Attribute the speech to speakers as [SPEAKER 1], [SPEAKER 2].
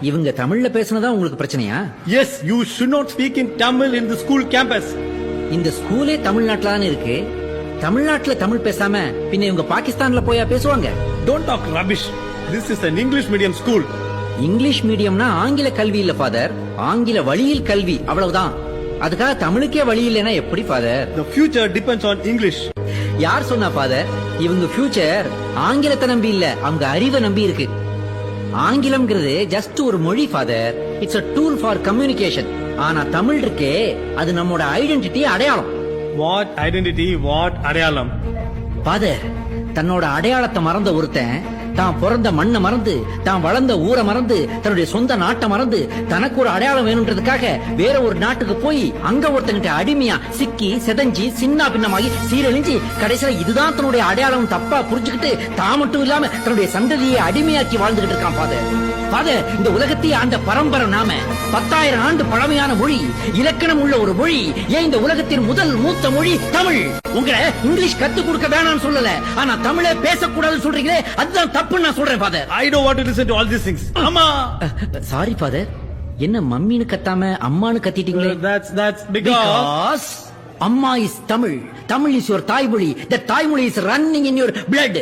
[SPEAKER 1] இவங்க தமிழ்ல பேசுனதா உங்களுக்கு பிரச்சனையா?
[SPEAKER 2] Yes, you should not speak in Tamil in the school campus.
[SPEAKER 1] இந்த ஸ்கூலே தமிழ்நாட்டுல தானே இருக்கு. தமிழ்நாட்டுல தமிழ் பேசாம பின்ன இவங்க பாகிஸ்தான்ல போயா பேசுவாங்க?
[SPEAKER 2] Don't talk rubbish. This is an English medium school.
[SPEAKER 1] English மீடியம்னா ஆங்கில கல்வி இல்ல ஃபாதர், ஆங்கில வழியில் கல்வி, அவ்வளவுதான். அதுக்காக தமிழுக்கே வழி இல்லைன்னா எப்படி father?
[SPEAKER 2] The future depends on English.
[SPEAKER 1] யார் சொன்னா ஃபாதர்? இவங்க ஃபியூச்சர் ஆங்கிலத்தை நம்பி இல்ல, அவங்க அறிவை நம்பி இருக்கு. ஆங்கிலம்ங்கிறது ஜஸ்ட் ஒரு மொழி father. It's a tool for communication. ஆனா தமிழ் இருக்கே, அது நம்மோட ஐடென்டிட்டி, அடையாளம்.
[SPEAKER 2] What identity, what அடையாளம்?
[SPEAKER 1] ஃபாதர், தன்னோட அடையாளத்தை மறந்த ஒருத்தன் தான் பிறந்த மண்ணை மறந்து, தான் வளர்ந்த ஊரை மறந்து, தன்னுடைய சொந்த நாட்டை மறந்து, தனக்கு ஒரு அடையாளம் வேணும்ன்றதுக்காக வேற ஒரு நாட்டுக்கு போய் அங்க ஒருத்தங்கிட்ட அடிமையா சிக்கி செதஞ்சி சின்ன பின்னமாகி சீரழிஞ்சு கடைசியில இதுதான் தன்னுடைய அடையாளம் தப்பா புரிஞ்சுக்கிட்டு தான் மட்டும் இல்லாம தன்னுடைய சந்ததியை அடிமையாக்கி வாழ்ந்துகிட்டு இருக்கான் ஃபாதர். ஃபாதர், இந்த உலகத்தையே ஆண்ட பரம்பரை நாம. 10,000 ஆண்டு பழமையான மொழி, இலக்கணம் உள்ள ஒரு மொழி. ஏன் இந்த உலகத்தின் முதல் மூத்த மொழி தமிழ். உங்களை இங்கிலீஷ் கத்து கொடுக்க வேணாம்னு சொல்லல, ஆனா தமிழே பேசக்கூடாதுன்னு சொல்றீங்களே, அதுதான் தப்புன்னு நான் சொல்றேன் father.
[SPEAKER 2] I don't want to listen to all these things. அம்மா.
[SPEAKER 1] சாரி ஃபாதர், என்ன மம்மின்னு கத்தாம அம்மான்னு கத்திட்டீங்களே?
[SPEAKER 2] That's because
[SPEAKER 1] அம்மா is Tamil. Tamil is your தாய்மொழி. The தாய்மொழி is running in your blood.